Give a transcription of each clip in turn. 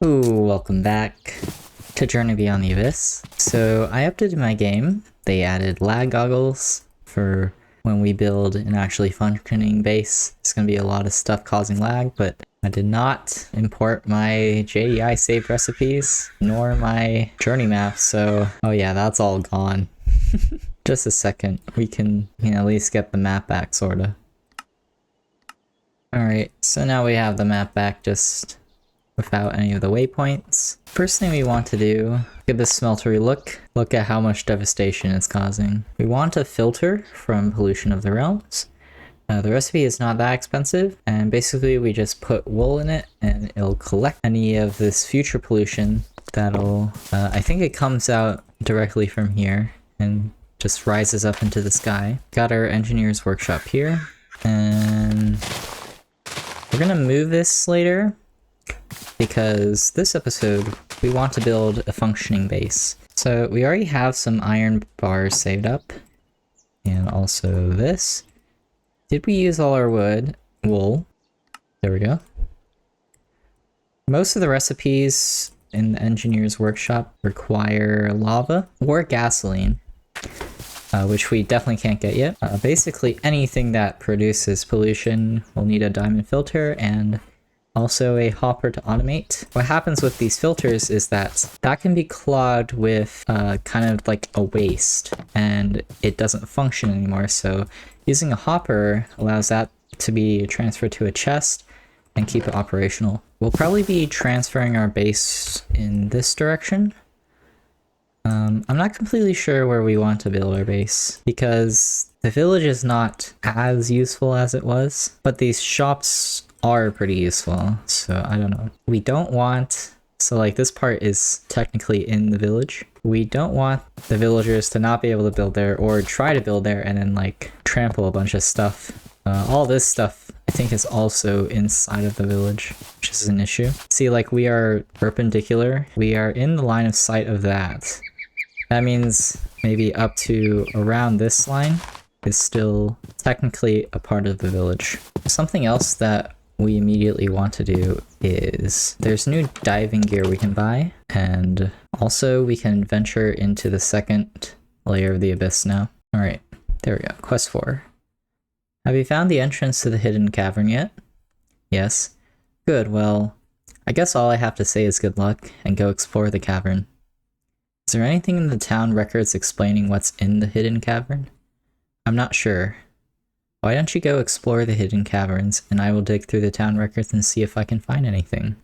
Ooh, welcome back to Journey Beyond the Abyss. So I updated my game. They added lag goggles for when we build an actually functioning base. It's going to be a lot of stuff causing lag, but I did not import my JDI saved recipes, nor my journey map, so oh yeah, that's all gone. Just a second, we can at least get the map back, sorta. Alright, so now we have the map back just without any of the waypoints. First thing we want to do, give this smeltery look at how much devastation it's causing. We want a filter from pollution of the realms. The recipe is not that expensive, and basically we just put wool in it and it'll collect any of this future pollution that'll, I think it comes out directly from here and just rises up into the sky. Got our engineer's workshop here, and we're gonna move this later because this episode we want to build a functioning base. So we already have some iron bars saved up, and also this. Did we use all our wool? There we go. Most of the recipes in the engineer's workshop require lava or gasoline, which we definitely can't get yet. Basically anything that produces pollution will need a diamond filter and also a hopper to automate. What happens with these filters is that can be clogged with kind of like a waste, and it doesn't function anymore, so using a hopper allows that to be transferred to a chest and keep it operational. We'll probably be transferring our base in this direction. I'm not completely sure where we want to build our base because the village is not as useful as it was, but these shops are pretty useful, so I don't know. We don't want, so like this part is technically in the village. We don't want the villagers to not be able to build there or try to build there and then like trample a bunch of stuff. All this stuff I think is also inside of the village, which is an issue. See, like we are perpendicular. We are in the line of sight of that. That means maybe up to around this line is still technically a part of the village. Something else that we immediately want to do is there's new diving gear we can buy, and also we can venture into the second layer of the abyss now. Alright, there we go. Quest 4. Have you found the entrance to the hidden cavern yet? Yes. Good, well, I guess all I have to say is good luck and go explore the cavern. Is there anything in the town records explaining what's in the hidden cavern? I'm not sure. Why don't you go explore the hidden caverns, and I will dig through the town records and see if I can find anything.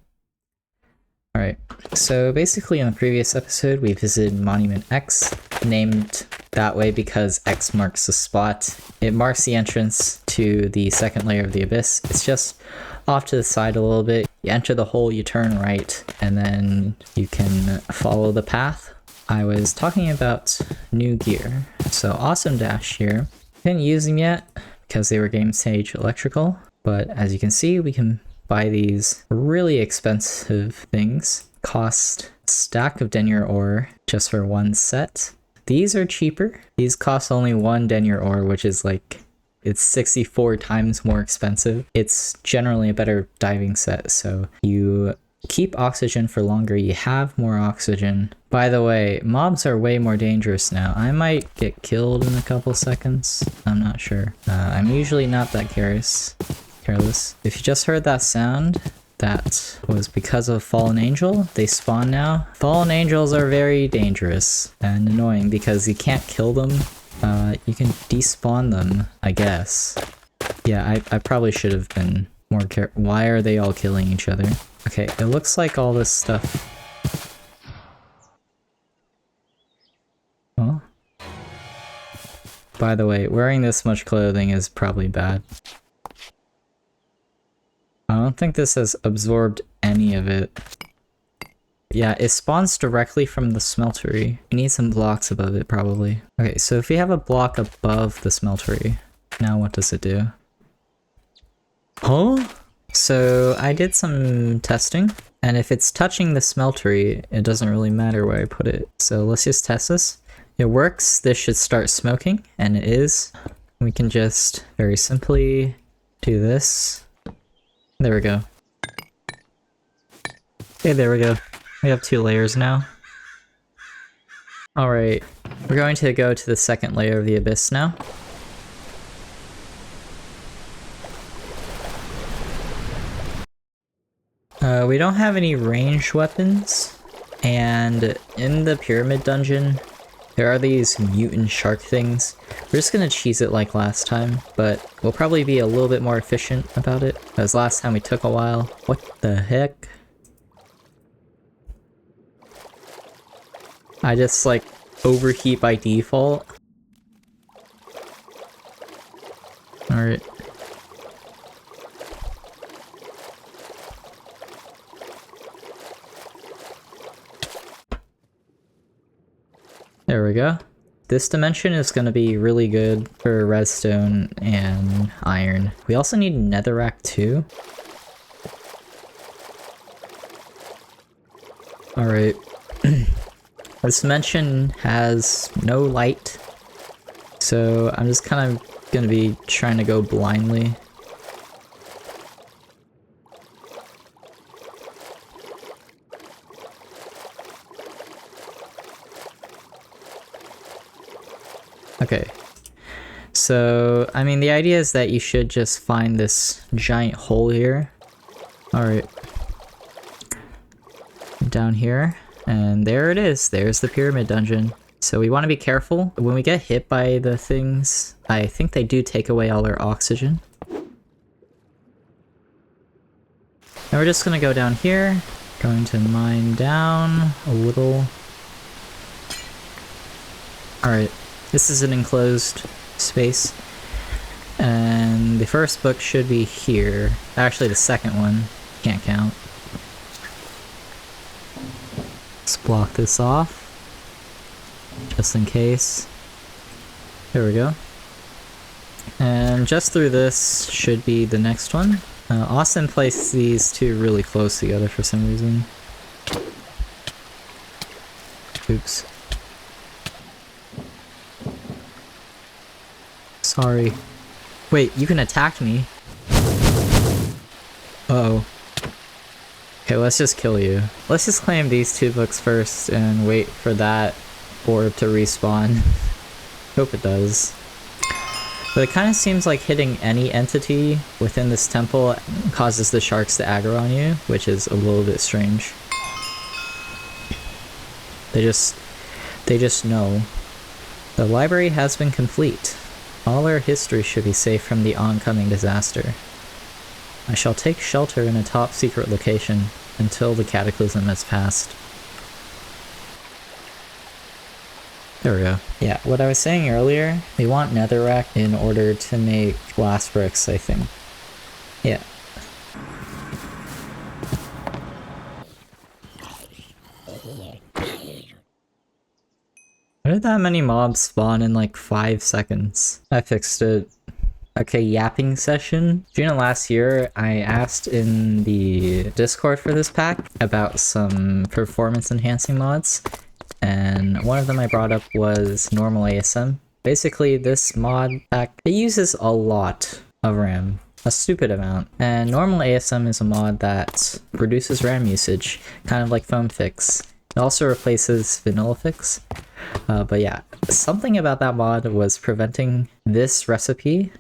Alright, so basically in the previous episode we visited Monument X, named that way because X marks the spot. It marks the entrance to the second layer of the abyss. It's just off to the side a little bit. You enter the hole, you turn right, and then you can follow the path. I was talking about new gear. So Awesome Dash here. Didn't use them yet because they were game stage electrical, but as you can see we can buy these really expensive things. Cost a stack of denier ore just for one set. These are cheaper. These cost only one denier ore, which is like, it's 64 times more expensive. It's generally a better diving set, so you keep oxygen for longer, you have more oxygen. By the way, mobs are way more dangerous now. I might get killed in a couple seconds. I'm not sure. I'm usually not that careless. If you just heard that sound, that was because of Fallen Angel. They spawn now. Fallen Angels are very dangerous and annoying because you can't kill them. You can despawn them, I guess. Yeah, I probably should have been more careful. Why are they all killing each other? Okay, it looks like all this stuff. Oh. By the way, wearing this much clothing is probably bad. I don't think this has absorbed any of it. Yeah, it spawns directly from the smeltery. We need some blocks above it, probably. Okay, so if we have a block above the smeltery, now what does it do? Huh? So I did some testing, and if it's touching the smeltery, it doesn't really matter where I put it. So let's just test this. It works. This should start smoking, and it is. We can just very simply do this. There we go. Okay, there we go. We have 2 layers now. Alright, we're going to go to the second layer of the abyss now. We don't have any ranged weapons, and in the pyramid dungeon, there are these mutant shark things. We're just gonna cheese it like last time, but we'll probably be a little bit more efficient about it, because last time we took a while. What the heck? I just, like, overheat by default. Alright. There we go. This dimension is going to be really good for redstone and iron. We also need netherrack too. Alright. This dimension has no light, so I'm just kind of going to be trying to go blindly. Okay, so, I mean, the idea is that you should just find this giant hole here. Alright. Down here, and there it is. There's the pyramid dungeon. So we want to be careful. When we get hit by the things, I think they do take away all our oxygen. And we're just gonna go down here. Going to mine down a little. Alright. This is an enclosed space, and the first book should be here. Actually, the second one can't count. Let's block this off, just in case. There we go. And just through this should be the next one. Austin placed these two really close together for some reason. Oops. Sorry. Wait, you can attack me. Uh-oh. Okay, let's just kill you. Let's just claim these 2 books first and wait for that orb to respawn. Hope it does. But it kind of seems like hitting any entity within this temple causes the sharks to aggro on you, which is a little bit strange. They just know. The library has been complete. All our history should be safe from the oncoming disaster. I shall take shelter in a top-secret location until the cataclysm has passed. There we go. Yeah, what I was saying earlier, we want netherrack in order to make glass bricks, I think. Yeah. Why did that many mobs spawn in like 5 seconds? I fixed it. Okay, yapping session. June of last year, I asked in the Discord for this pack about some performance enhancing mods, and one of them I brought up was normal ASM. Basically, this mod pack, it uses a lot of RAM. A stupid amount. And normal ASM is a mod that reduces RAM usage, kind of like foam fix. It also replaces vanilla fix. But yeah, something about that mod was preventing this recipe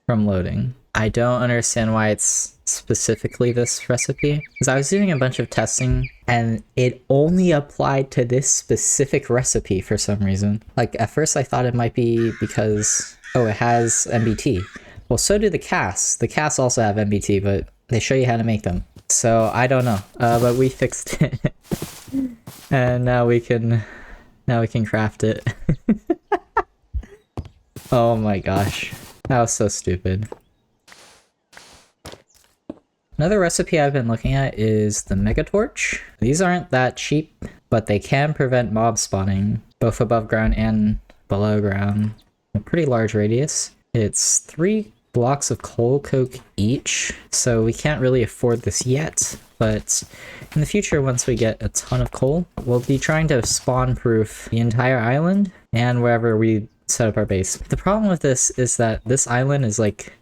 from loading. I don't understand why it's specifically this recipe, because I was doing a bunch of testing and it only applied to this specific recipe for some reason. Like at first I thought it might be because, oh, it has MBT. Well, so do the casts. The casts also have MBT, but they show you how to make them. So I don't know, but we fixed it. And now we can craft it. Oh my gosh, that was so stupid. Another recipe I've been looking at is the Mega Torch. These aren't that cheap, but they can prevent mob spawning, both above ground and below ground, a pretty large radius. It's 3 blocks of coal coke each, so we can't really afford this yet, but in the future, once we get a ton of coal, we'll be trying to spawn-proof the entire island and wherever we set up our base. The problem with this is that this island is like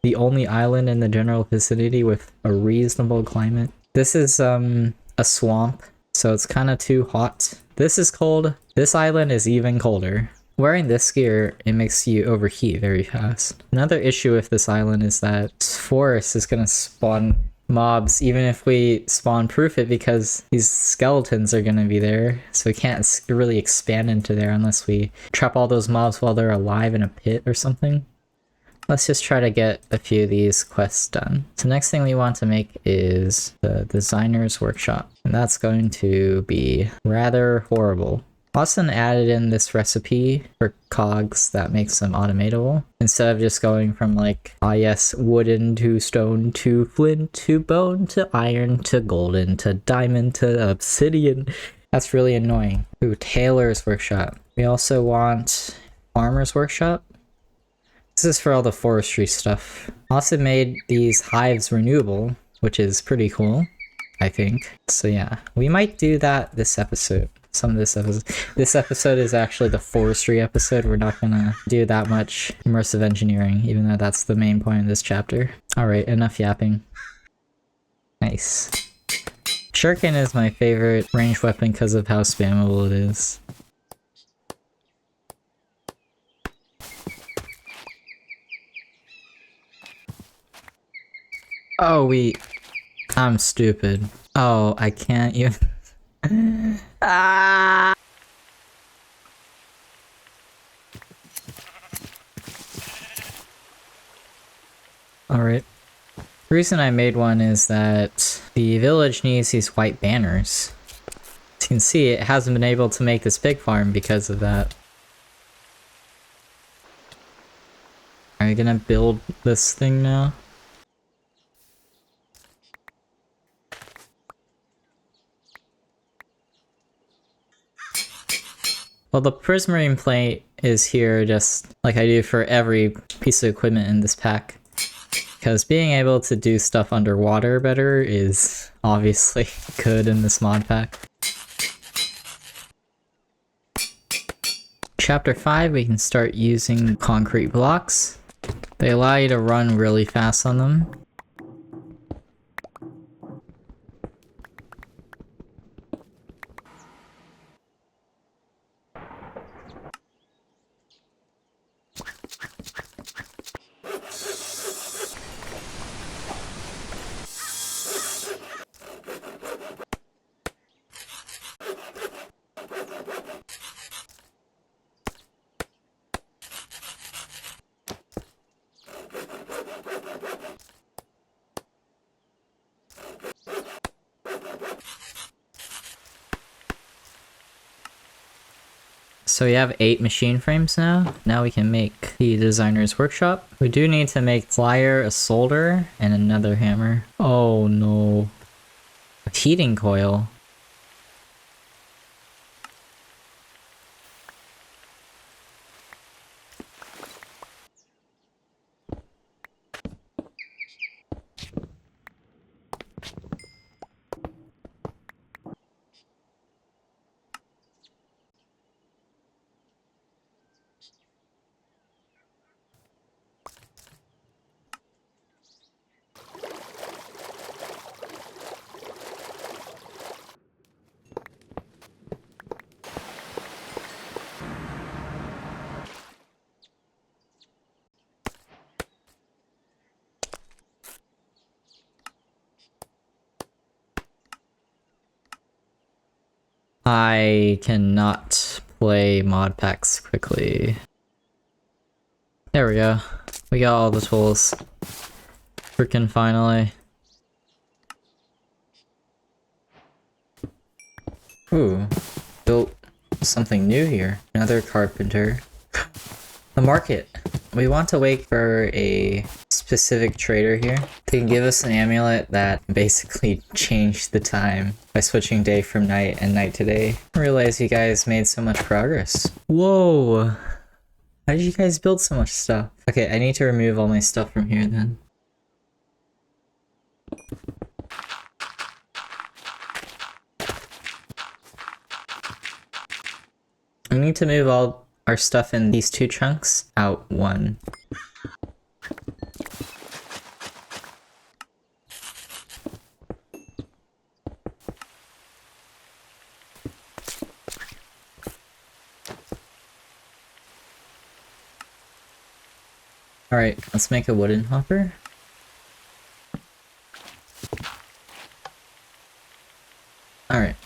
the only island in the general vicinity with a reasonable climate. This is a swamp, so it's kind of too hot. This is cold. This island is even colder. Wearing this gear, it makes you overheat very fast. Another issue with this island is that forest is gonna spawn mobs even if we spawn proof it, because these skeletons are gonna be there, so we can't really expand into there unless we trap all those mobs while they're alive in a pit or something. Let's just try to get a few of these quests done. So next thing we want to make is the designer's workshop, and that's going to be rather horrible. Austin added in this recipe for cogs that makes them automatable, instead of just going from like, ah yes, wooden to stone to flint to bone to iron to golden to diamond to obsidian. That's really annoying. Ooh, tailor's workshop. We also want farmer's workshop. This is for all the forestry stuff. Austin made these hives renewable, which is pretty cool, I think. So yeah, we might do that this episode. Some of this episode. This episode is actually the forestry episode. We're not gonna do that much immersive engineering, even though that's the main point of this chapter. Alright, enough yapping. Nice. Shuriken is my favorite ranged weapon because of how spammable it is. Oh, I'm stupid. Oh, I can't even... Ah! Alright. The reason I made one is that the village needs these white banners. As you can see, it hasn't been able to make this pig farm because of that. Are you gonna build this thing now? Well, the prismarine plate is here just like I do for every piece of equipment in this pack. Because being able to do stuff underwater better is obviously good in this mod pack. Chapter 5, we can start using concrete blocks. They allow you to run really fast on them. So we have 8 machine frames now. Now we can make the designer's workshop. We do need to make flyer, a solder, and another hammer. Oh no. A heating coil. I cannot play mod packs quickly. There we go. We got all the tools. Freaking finally. Ooh, built something new here. Another carpenter. The market. We want to wait for a specific trader here. They can give us an amulet that basically changed the time by switching day from night and night to day. I realize you guys made so much progress. Whoa! How did you guys build so much stuff? Okay, I need to remove all my stuff from here then. I need to move all our stuff in these 2 chunks out 1. Alright, let's make a wooden hopper. Alright.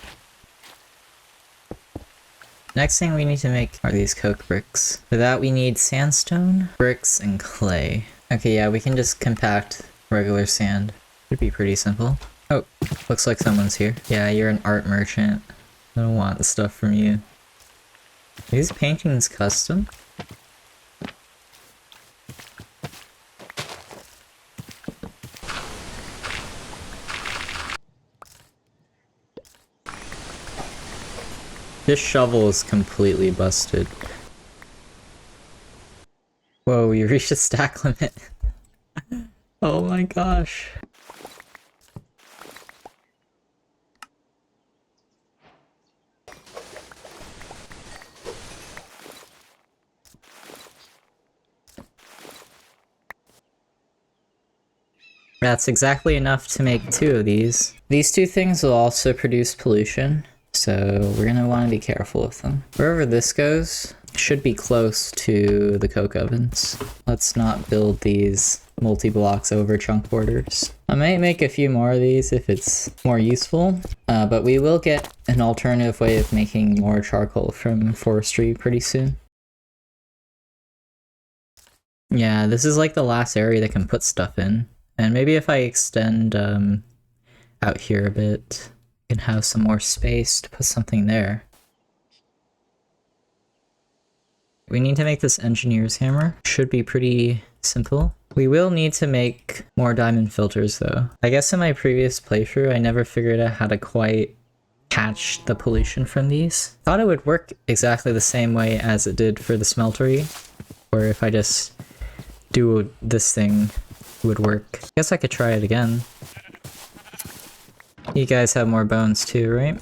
Next thing we need to make are these coke bricks. For that we need sandstone, bricks, and clay. Okay, yeah, we can just compact regular sand. Should be pretty simple. Oh, looks like someone's here. Yeah, you're an art merchant. I don't want the stuff from you. Are these paintings custom? This shovel is completely busted. Whoa, we reached a stack limit. Oh my gosh. That's exactly enough to make 2 of these. These 2 things will also produce pollution, so we're gonna want to be careful with them. Wherever this goes should be close to the coke ovens. Let's not build these multi-blocks over chunk borders. I might make a few more of these if it's more useful, but we will get an alternative way of making more charcoal from forestry pretty soon. Yeah, this is like the last area that can put stuff in. And maybe if I extend out here a bit, I can have some more space to put something there. We need to make this engineer's hammer. Should be pretty simple. We will need to make more diamond filters though. I guess in my previous playthrough I never figured out how to quite catch the pollution from these. Thought it would work exactly the same way as it did for the smeltery, or if I just do this thing, it would work. I guess I could try it again. You guys have more bones too, right?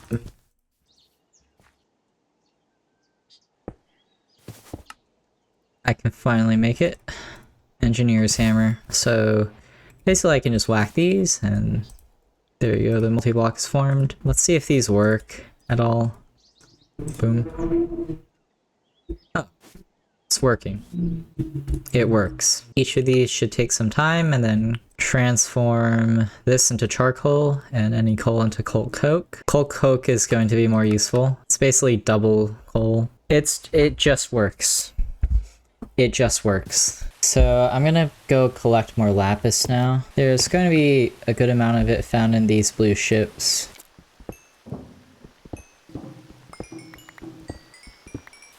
I can finally make it. Engineer's hammer. So basically I can just whack these and there you go, the multi-block is formed. Let's see if these work at all. Boom. Oh, it's working. It works. Each of these should take some time and then transform this into charcoal and any coal into coal coke. Coal coke is going to be more useful. It's basically double coal. It just works. It just works. So I'm gonna go collect more lapis now. There's going to be a good amount of it found in these blue ships.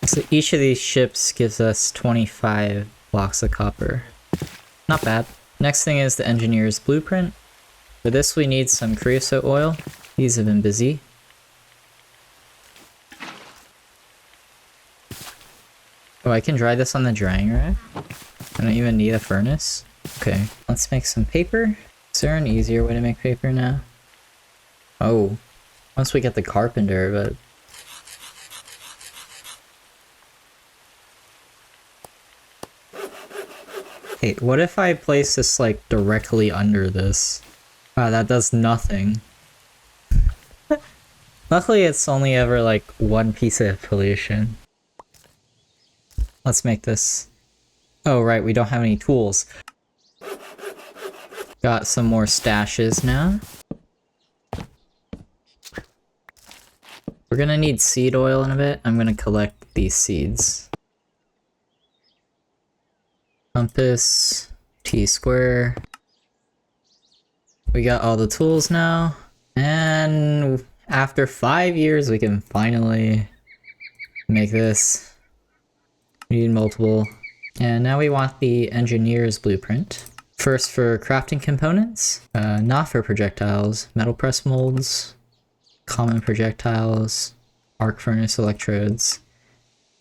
So each of these ships gives us 25 blocks of copper. Not bad. Next thing is the engineer's blueprint. For this we need some creosote oil. These have been busy. Oh, I can dry this on the drying rack? I don't even need a furnace? Okay, let's make some paper. Is there an easier way to make paper now? Oh, once we get the carpenter, but... Hey, what if I place this like directly under this? Wow, that does nothing. Luckily it's only ever like one piece of pollution. Let's make this. Oh right, we don't have any tools. Got some more stashes now. We're gonna need seed oil in a bit. I'm gonna collect these seeds. Compass, T-square. We got all the tools now. And after 5 years we can finally make this. We need multiple. And now we want the engineer's blueprint. First for crafting components, not for projectiles, metal press molds, common projectiles, arc furnace electrodes.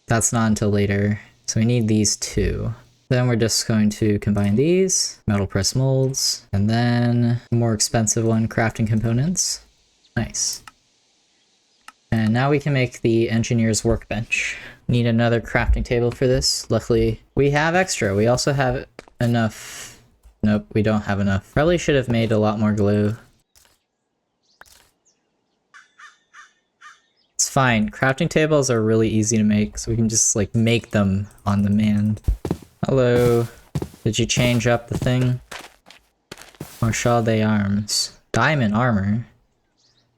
That's not until later, so we need these 2. Then we're just going to combine these, metal press molds, and then the more expensive one, crafting components. Nice. And now we can make the engineer's workbench. Need another crafting table for this. Luckily, we have extra. We also have enough. Nope, we don't have enough. Probably should have made a lot more glue. It's fine. Crafting tables are really easy to make, so we can just like make them on demand. Hello. Did you change up the thing? Marshal des Arms. Diamond armor?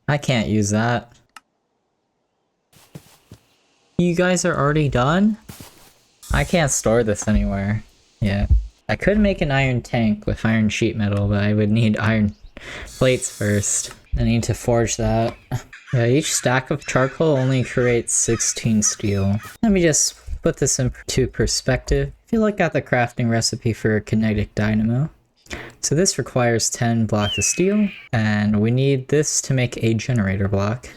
I can't use that. You guys are already done? I can't store this anywhere. Yeah. I could make an iron tank with iron sheet metal, but I would need iron plates first. I need to forge that. Yeah, each stack of charcoal only creates 16 steel. Let me just put this into perspective. If you look at the crafting recipe for a kinetic dynamo, so this requires 10 blocks of steel, and we need this to make a generator block,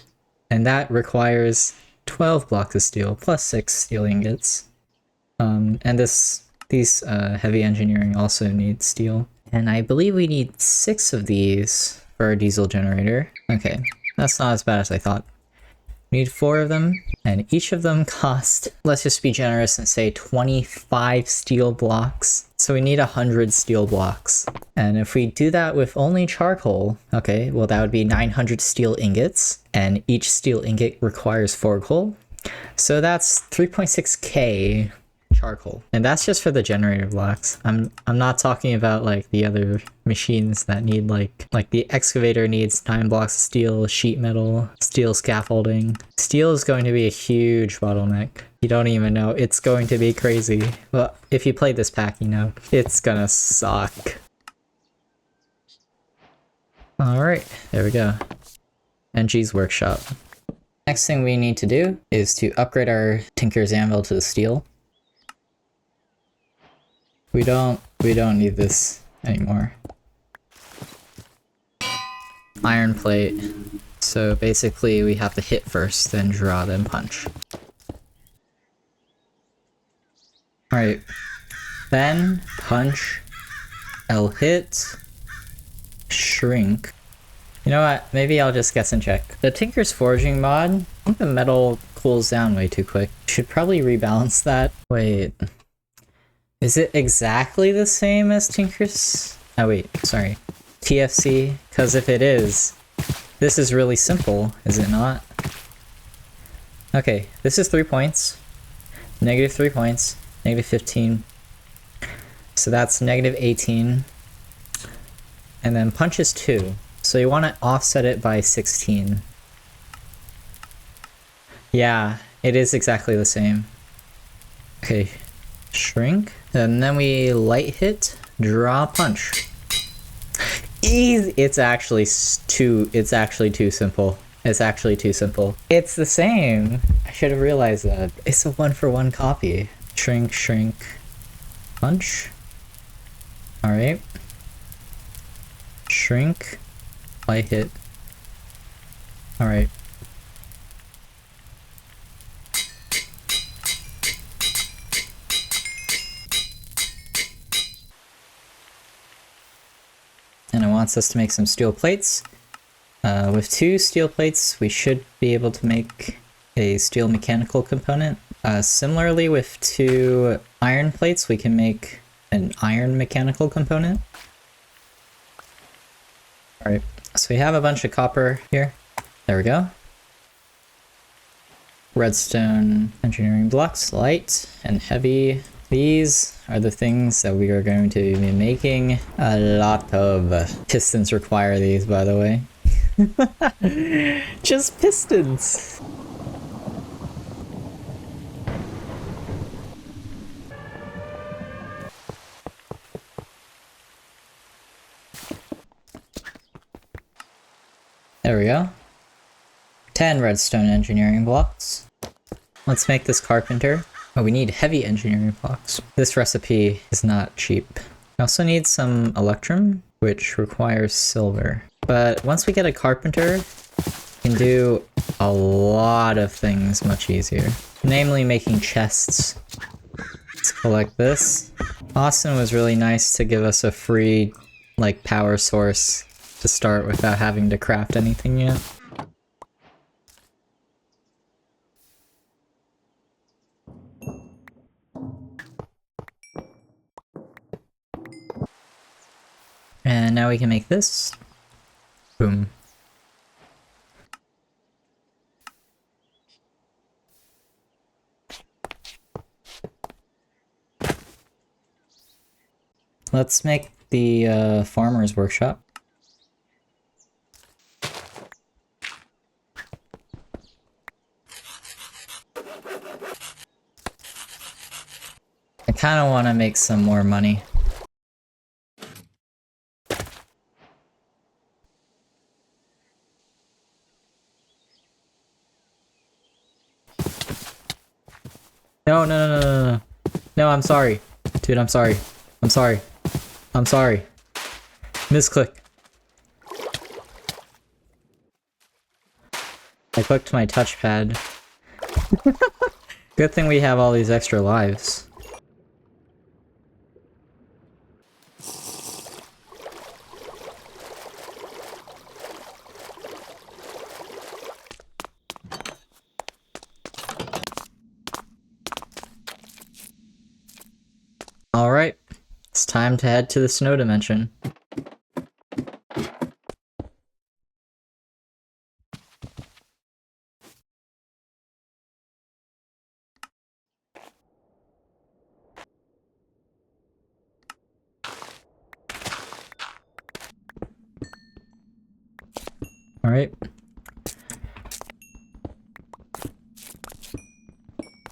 and that requires 12 blocks of steel plus 6 steel ingots. And these heavy engineering also need steel. And I believe we need 6 of these for our diesel generator. Okay, that's not as bad as I thought. We need 4 of them, and each of them cost, let's just be generous and say 25 steel blocks. So we need 100 steel blocks. And if we do that with only charcoal, okay, well that would be 900 steel ingots, and each steel ingot requires 4 coal. So that's 3.6k charcoal, and that's just for the generator blocks. I'm not talking about like the other machines that need like the excavator needs 9 blocks of steel, sheet metal, steel scaffolding. Steel is going to be a huge bottleneck. You don't even know. It's going to be crazy. Well, if you played this pack, you know it's gonna suck. All right, there we go. NG's workshop. Next thing we need to do is to upgrade our Tinker's Anvil to the steel. We don't need this anymore. Iron plate. So basically we have to hit first, then draw, then punch. Alright. Then punch, L hit, shrink. You know what? Maybe I'll just guess and check. The Tinker's Forging mod, I think the metal cools down way too quick. Should probably rebalance that. Wait. Is it exactly the same as Tinker's? Oh wait, sorry. TFC? Because if it is, this is really simple, is it not? Okay, this is 3 points. Negative 3 points. Negative 15. So that's negative 18. And then punch is 2. So you want to offset it by 16. Yeah, it is exactly the same. Okay, shrink. And then we light hit, draw, punch. Easy. It's actually too simple. It's actually too simple. It's the same. I should have realized that. It's a 1-for-1 copy. Shrink, shrink, punch. Alright. Shrink, light hit. Alright. And it wants us to make some steel plates. With 2 steel plates, we should be able to make a steel mechanical component. Similarly, with 2 iron plates, we can make an iron mechanical component. Alright, so we have a bunch of copper here. There we go. Redstone engineering blocks, light and heavy. These are the things that we are going to be making. A lot of pistons require these, by the way. Just pistons! There we go. 10 redstone engineering blocks. Let's make this carpenter. Oh, we need heavy engineering blocks. This recipe is not cheap. We also need some electrum, which requires silver. But once we get a carpenter, we can do a lot of things much easier. Namely making chests. Let's collect this. Austin was really nice to give us a free, like, power source to start without having to craft anything yet. And now we can make this. Boom. let's make the farmer's workshop. I kind of want to make some more money. No, no, no, no, no, no. No, I'm sorry. Dude, I'm sorry. I'm sorry. I'm sorry. Misclick. I clicked my touchpad. Good thing we have all these extra lives. Alright, it's time to head to the snow dimension. Alright.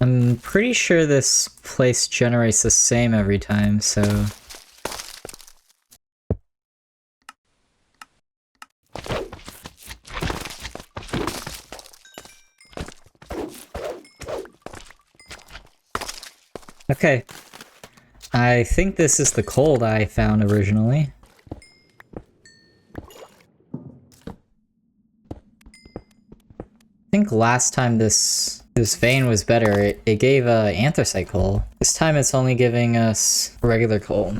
I'm pretty sure this place generates the same every time, so... Okay. I think this is the coal that I found originally. I think last time this vein was better, it gave anthracite coal. This time it's only giving us regular coal.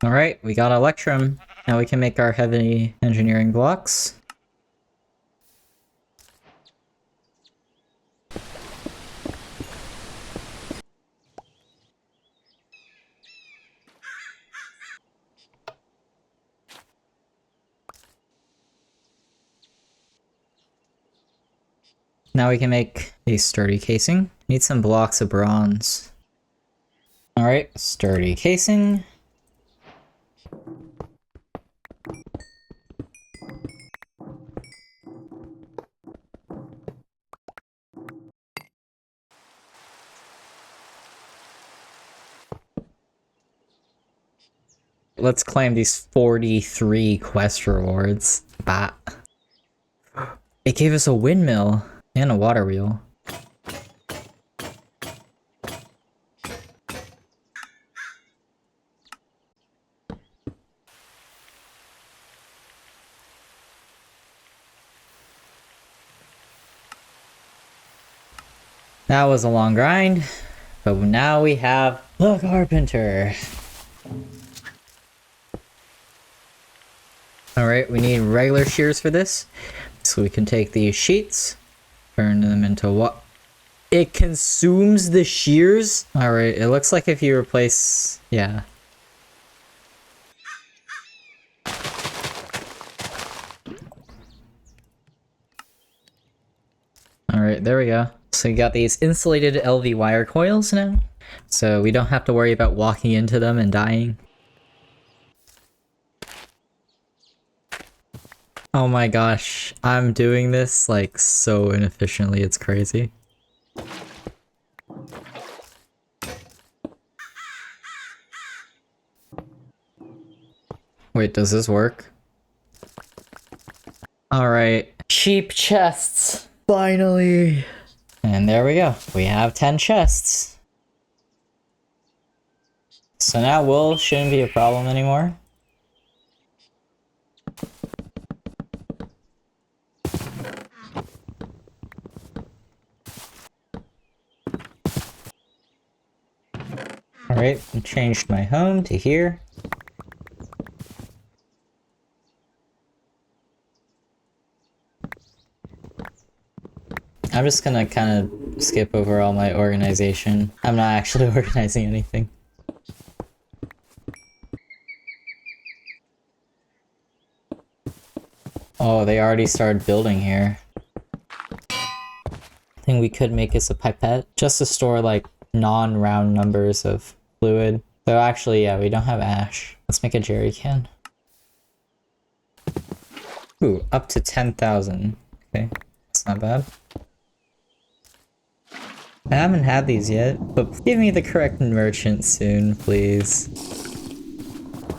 Alright, we got electrum. Now we can make our heavy engineering blocks. Now we can make a sturdy casing. Need some blocks of bronze. Alright, sturdy casing. Let's claim these 43 quest rewards. Bah. It gave us a windmill and a water wheel. That was a long grind, but now we have the Carpenter. Alright, we need regular shears for this. So we can take these sheets, turn them into what? It consumes the shears? Alright, it looks like if you replace... yeah. Alright, there we go. So you got these insulated LV wire coils now. So we don't have to worry about walking into them and dying. Oh my gosh, I'm doing this like so inefficiently, it's crazy. Wait, does this work? Alright, cheap chests, finally! And there we go, we have 10 chests. So now wool shouldn't be a problem anymore. Alright, I changed my home to here. I'm just gonna kind of skip over all my organization. I'm not actually organizing anything. Oh, they already started building here. I think thing we could make is a pipette, just to store like non-round numbers of fluid. Though actually, yeah, we don't have ash. Let's make a jerry can. Ooh, up to 10,000. Okay, that's not bad. I haven't had these yet, but give me the correct merchant soon, please.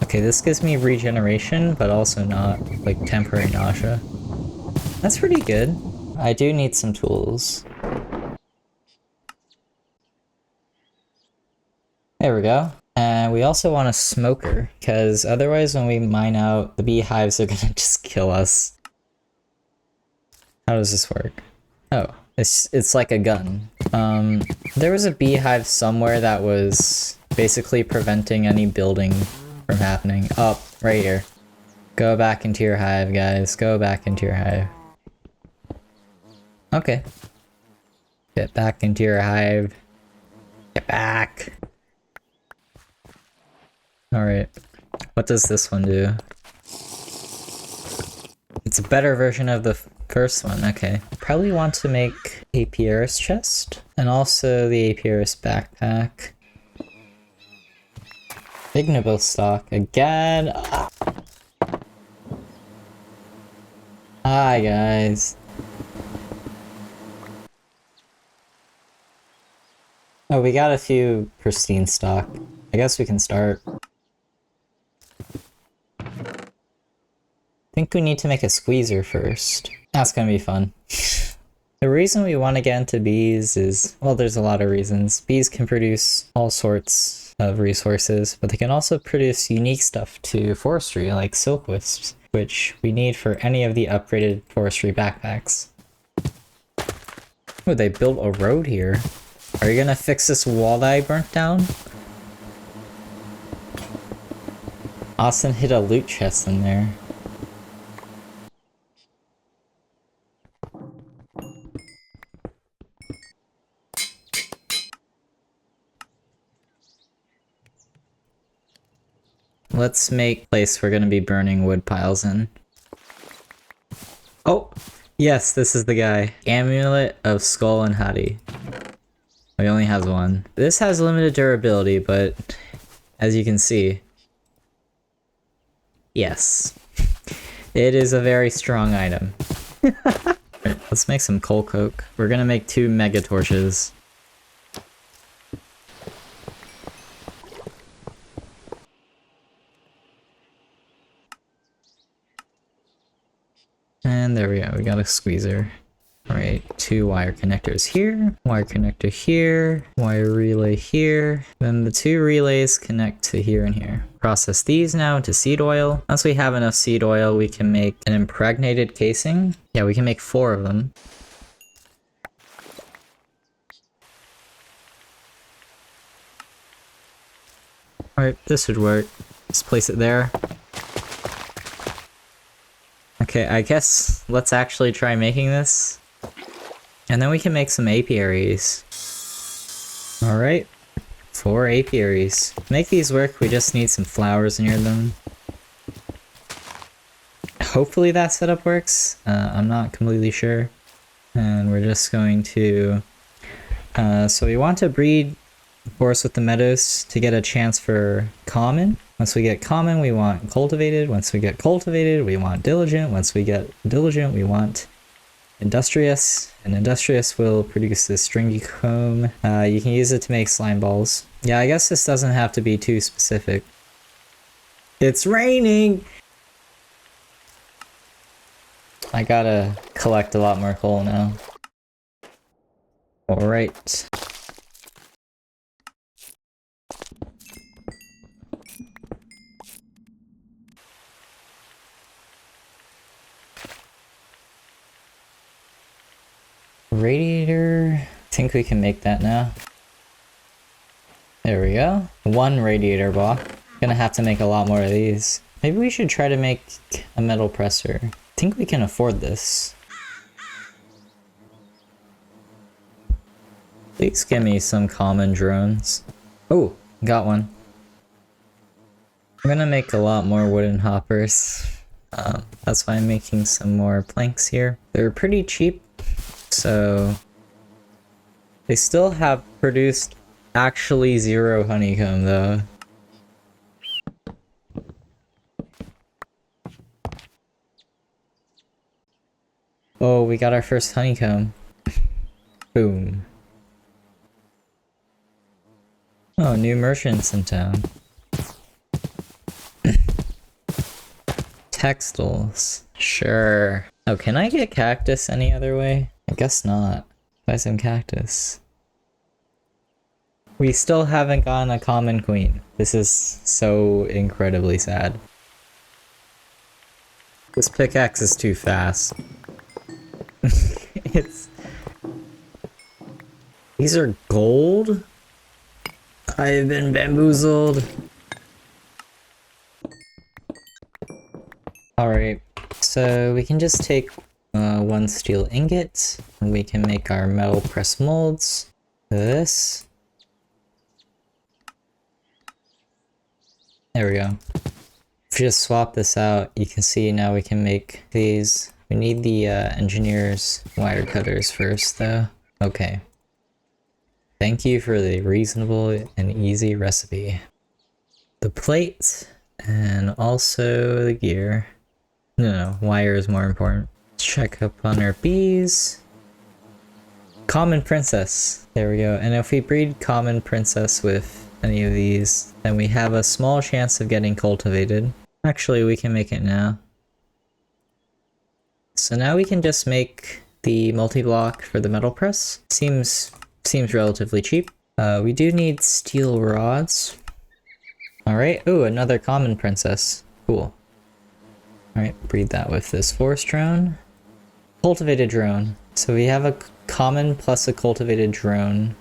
Okay, this gives me regeneration, but also not, like, temporary nausea. That's pretty good. I do need some tools. There we go. And we also want a smoker, because otherwise when we mine out, the beehives are gonna just kill us. How does this work? Oh, it's like a gun. There was a beehive somewhere that was basically preventing any building from happening. Oh, right here. Go back into your hive, guys. Go back into your hive. Okay. Get back into your hive. Get back. Alright. What does this one do? It's a better version of the first one. Okay. Probably want to make Apiarist chest. And also the Apiarist backpack. Ignoble stock again. Ah. Hi guys. Oh, we got a few pristine stock. I guess we can start. I think we need to make a squeezer first. That's gonna be fun. The reason we want to get into bees is, well, there's a lot of reasons. Bees can produce all sorts of resources, but they can also produce unique stuff to forestry, like silk wisps, which we need for any of the upgraded forestry backpacks. Oh, they built a road here. Are you gonna fix this wall that I burnt down? Austin hid a loot chest in there. Let's make a place we're gonna be burning wood piles in. Oh! Yes, this is the guy. Amulet of Skull and Hadi. He only has one. This has limited durability, but as you can see, yes. It is a very strong item. Right, let's make some coal coke. We're gonna make 2 mega torches. And there we go, we got a squeezer. Alright, 2 wire connectors here, wire connector here, wire relay here. Then the 2 relays connect to here and here. Process these now into seed oil. Once we have enough seed oil, we can make an impregnated casing. Yeah, we can make 4 of them. Alright, this should work. Just place it there. Okay, I guess let's actually try making this. And then we can make some apiaries. Alright, 4 apiaries. To make these work, we just need some flowers near them. Hopefully that setup works. I'm not completely sure. And we're just going to... so we want to breed forest with the meadows to get a chance for common. Once we get common, we want cultivated. Once we get cultivated, we want diligent. Once we get diligent, we want industrious. And industrious will produce this stringy comb. You can use it to make slime balls. Yeah, I guess this doesn't have to be too specific. It's raining! I gotta collect a lot more coal now. Alright. Radiator, I think we can make that now. There we go. 1 radiator block. Gonna have to make a lot more of these. Maybe we should try to make a metal presser. I think we can afford this. Please give me some common drones. Oh, got one. I'm gonna make a lot more wooden hoppers. That's why I'm making some more planks here. They're pretty cheap. So They still have produced actually 0 honeycomb though. Oh, we got our first honeycomb. Boom. Oh, new merchants in town. Textiles. Sure. Oh, can I get cactus any other way? I guess not. Buy some cactus. We still haven't gotten a common queen. This is so incredibly sad. This pickaxe is too fast. These are gold? I've been bamboozled. Alright, so we can just take 1 steel ingot, and we can make our metal press molds. This. There we go. If you just swap this out, you can see now we can make these. We need the engineer's wire cutters first though. Okay. Thank you for the reasonable and easy recipe. The plate, and also the gear. No, wire is more important. Let's check up on our bees. Common princess. There we go. And if we breed common princess with any of these, then we have a small chance of getting cultivated. Actually, we can make it now. So now we can just make the multi-block for the metal press. Seems relatively cheap. We do need steel rods. Alright, ooh, another common princess. Cool. Alright, breed that with this forest drone. Cultivated drone. So we have a common plus a cultivated drone.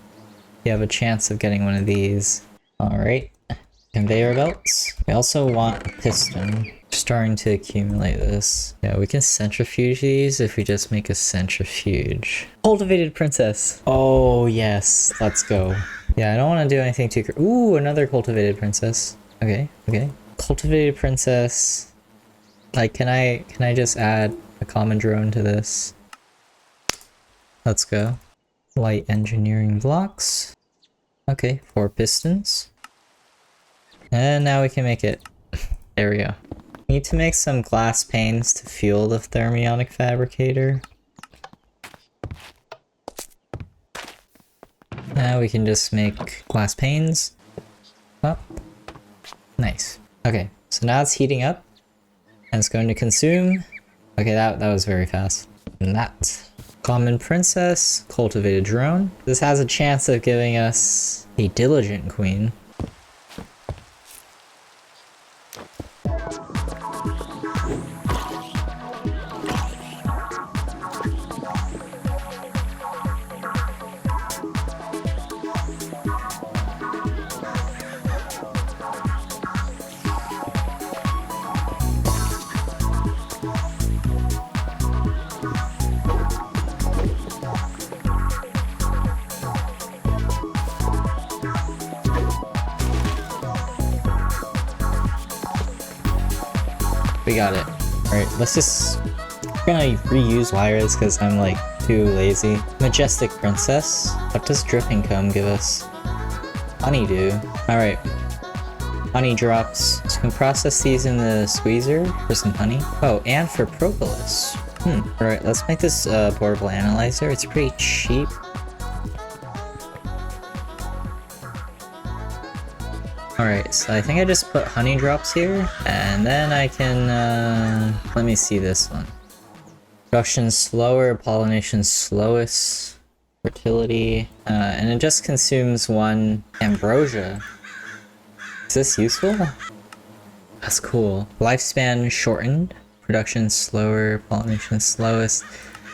You have a chance of getting one of these. Alright. Conveyor belts. We also want a piston. Starting to accumulate this. Yeah, we can centrifuge these if we just make a centrifuge. Cultivated princess. Oh yes, let's go. Yeah, I don't want to do anything too ooh, another cultivated princess. Okay, okay. Cultivated princess. Like, can I just add a common drone to this? Let's go. Light engineering blocks. Okay, 4 pistons. And now we can make it. There we go. Need to make some glass panes to fuel the thermionic fabricator. Now we can just make glass panes. Oh, nice. Okay, so now it's heating up, and it's going to consume. Okay, that was very fast. And that. Common princess, cultivated drone. This has a chance of giving us a diligent queen. We got it. Alright, let's just... we're gonna reuse wires because I'm like too lazy. Majestic princess. What does dripping comb give us? Honeydew. Alright. Honey drops. So we can process these in the squeezer for some honey. Oh, and for propolis. Alright, let's make this portable analyzer. It's pretty cheap. Alright, so I think I just put honey drops here, and then I can, let me see this one. Production slower, pollination slowest, fertility, and it just consumes 1 ambrosia. Is this useful? That's cool. Lifespan shortened, production slower, pollination slowest.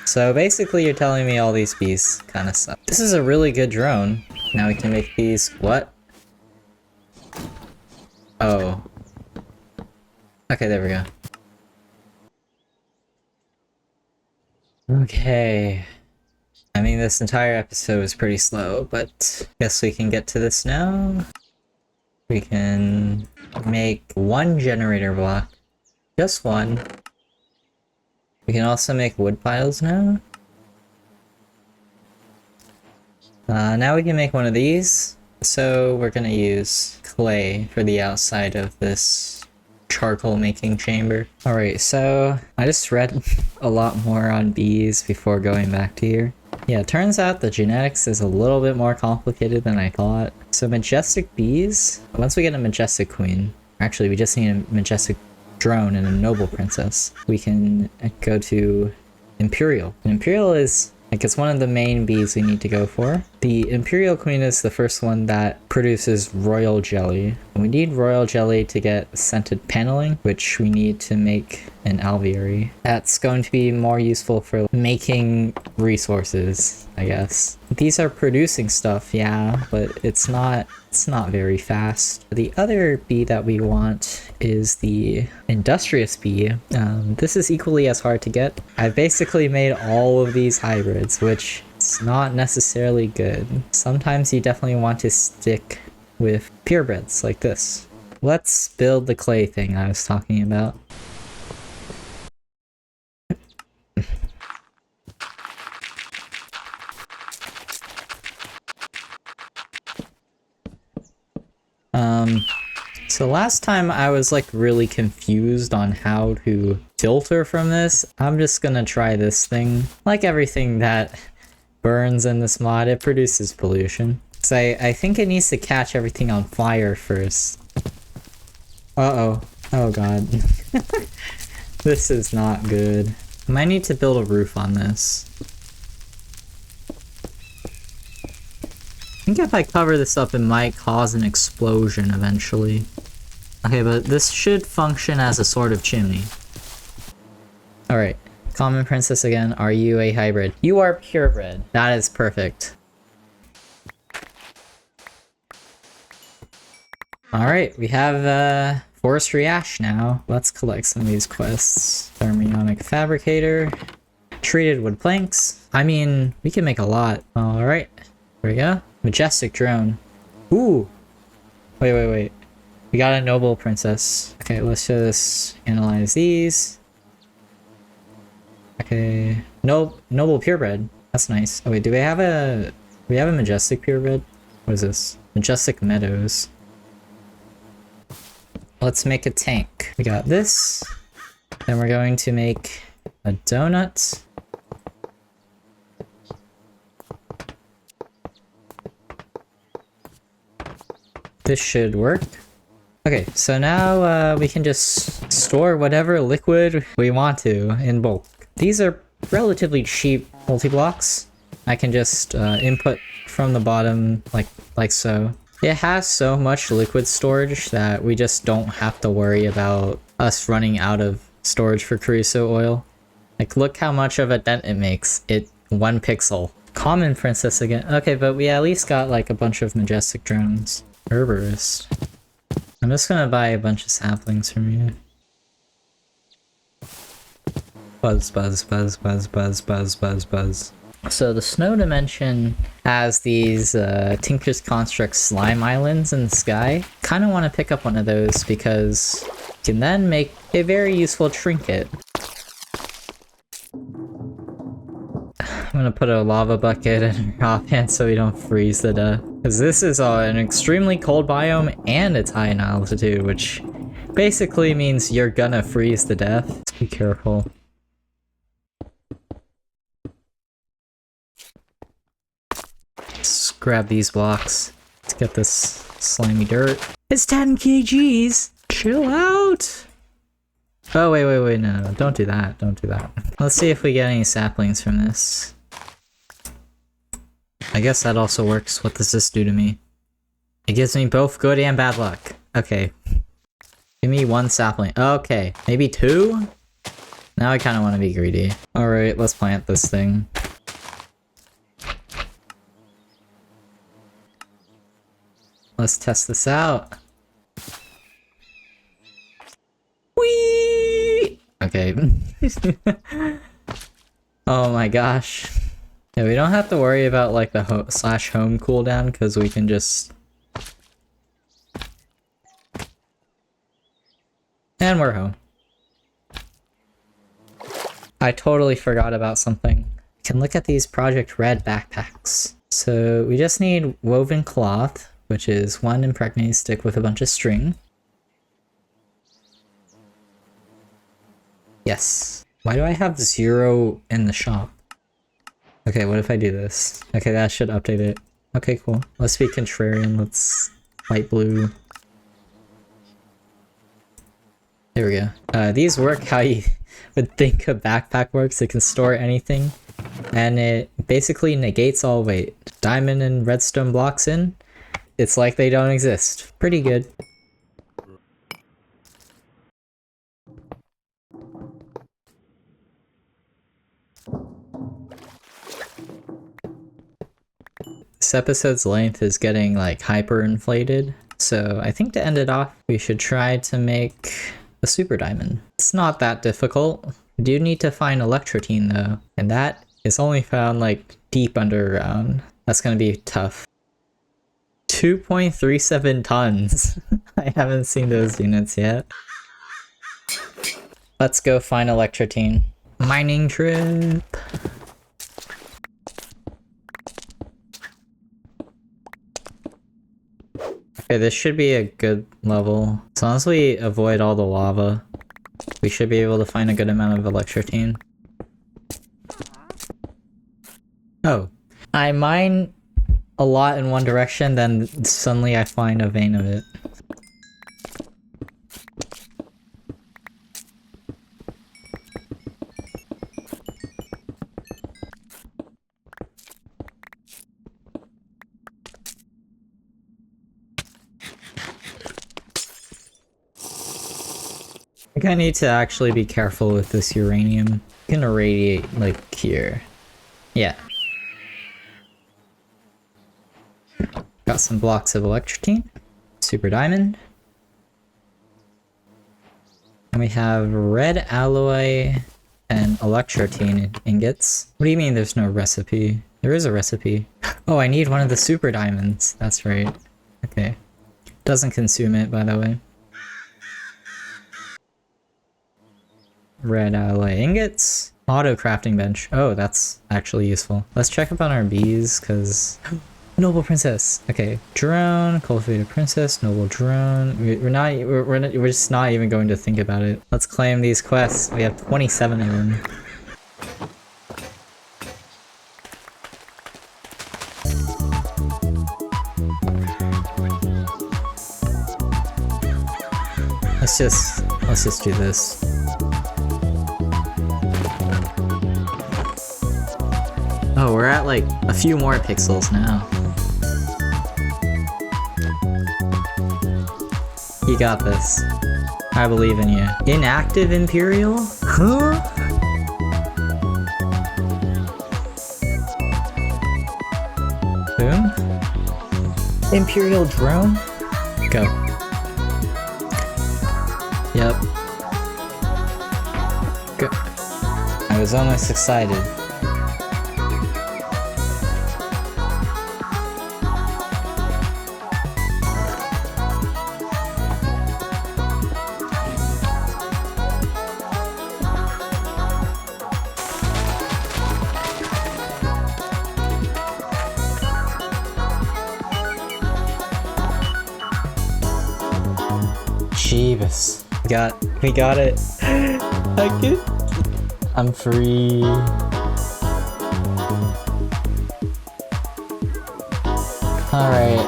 So basically you're telling me all these bees kind of suck. This is a really good drone. Now we can make these, what? Oh. Okay, there we go. Okay. I mean, this entire episode was pretty slow, but guess we can get to this now. We can make 1 generator block. Just 1. We can also make wood piles now. Now we can make one of these. So we're gonna use clay for the outside of this charcoal making chamber. Alright, so I just read a lot more on bees before going back to here. Yeah, it turns out the genetics is a little bit more complicated than I thought. So majestic bees, once we get a majestic queen, actually we just need a majestic drone and a noble princess, we can go to imperial. And imperial is, like, it's one of the main bees we need to go for. The imperial queen is the first one that produces royal jelly. And we need royal jelly to get scented paneling, which we need to make an alveary. That's going to be more useful for making resources, I guess. These are producing stuff, yeah, but it's not very fast. The other bee that we want is the industrious bee. This is equally as hard to get. I've basically made all of these hybrids, which is not necessarily good. Sometimes you definitely want to stick with purebreds like this. Let's build the clay thing I was talking about. So last time I was like really confused on how to filter from this. I'm just gonna try this thing. Like everything that burns in this mod, it produces pollution. So I think it needs to catch everything on fire first. Uh-oh. Oh god. This is not good. I might need to build a roof on this. I think if I cover this up, it might cause an explosion eventually. Okay, but this should function as a sort of chimney. Alright, common princess again. Are you a hybrid? You are purebred. That is perfect. Alright, we have forestry ash now. Let's collect some of these quests. Thermionic fabricator. Treated wood planks. I mean, we can make a lot. Alright, here we go. Majestic drone. Ooh! Wait. We got a noble princess. Okay, let's just analyze these. Okay. Noble purebred. That's nice. Oh wait, do we have a majestic purebred? What is this? Majestic meadows. Let's make a tank. We got this. Then we're going to make a donut. This should work. Okay, so now we can just store whatever liquid we want to in bulk. These are relatively cheap multi-blocks. I can just input from the bottom like so. It has so much liquid storage that we just don't have to worry about us running out of storage for Crusoe oil. Like, look how much of a dent it makes. 1 pixel. Common princess again. Okay, but we at least got like a bunch of majestic drones. Herborist. I'm just gonna buy a bunch of saplings from you. Buzz, buzz, buzz, buzz, buzz, buzz, buzz, buzz. So the snow dimension has these Tinker's Construct slime islands in the sky. Kinda want to pick up one of those because you can then make a very useful trinket. I'm gonna put a lava bucket in your offhand so we don't freeze to death. Because this is an extremely cold biome and it's high in altitude, which basically means you're gonna freeze to death. Just be careful. Let's grab these blocks. Let's get this slimy dirt. It's 10 kgs! Chill out! Oh, wait, no, don't do that, don't do that. Let's see if we get any saplings from this. I guess that also works. What does this do to me? It gives me both good and bad luck. Okay. Give me 1 sapling. Okay, maybe 2? Now I kind of want to be greedy. Alright, let's plant this thing. Let's test this out. Whee! Okay. Oh my gosh. Yeah, we don't have to worry about like the /home cooldown because we can just... And we're home. I totally forgot about something. You can look at these Project Red backpacks. So we just need woven cloth, which is one impregnated stick with a bunch of string. Yes. Why do I have 0 in the shop? Okay, what if I do this? Okay, that should update it. Okay, cool. Let's be contrarian. Let's light blue. There we go. These work how you would think a backpack works. It can store anything, and it basically negates all weight. Diamond and redstone blocks in, it's like they don't exist. Pretty good. This episode's length is getting like hyper inflated, so I think to end it off, we should try to make a super diamond. It's not that difficult. We do need to find electrotine though, and that is only found like deep underground. That's gonna be tough. 2.37 tons. I haven't seen those units yet. Let's go find electrotine. Mining trip. Okay, this should be a good level. As long as we avoid all the lava, we should be able to find a good amount of electrotine. Oh. I mine a lot in one direction, then suddenly I find a vein of it. I think I need to actually be careful with this uranium. It's gonna radiate like here. Yeah. Got some blocks of electrotine. Super diamond. And we have red alloy and electrotine ingots. What do you mean there's no recipe? There is a recipe. Oh, I need one of the super diamonds. That's right. Okay. Doesn't consume it, by the way. Red alloy ingots. Auto crafting bench. Oh, that's actually useful. Let's check up on our bees, because... Noble princess. Okay, drone, cultivated princess, noble drone. We're just not even going to think about it. Let's claim these quests. We have 27 of them. Let's just do this. Oh, we're at like a few more pixels now. You got this. I believe in you. Inactive Imperial? Huh? Boom. Imperial drone? Go. Yep. Go. I was almost excited. Jeebus. We got it. I'm free. Alright.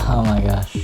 Oh my gosh.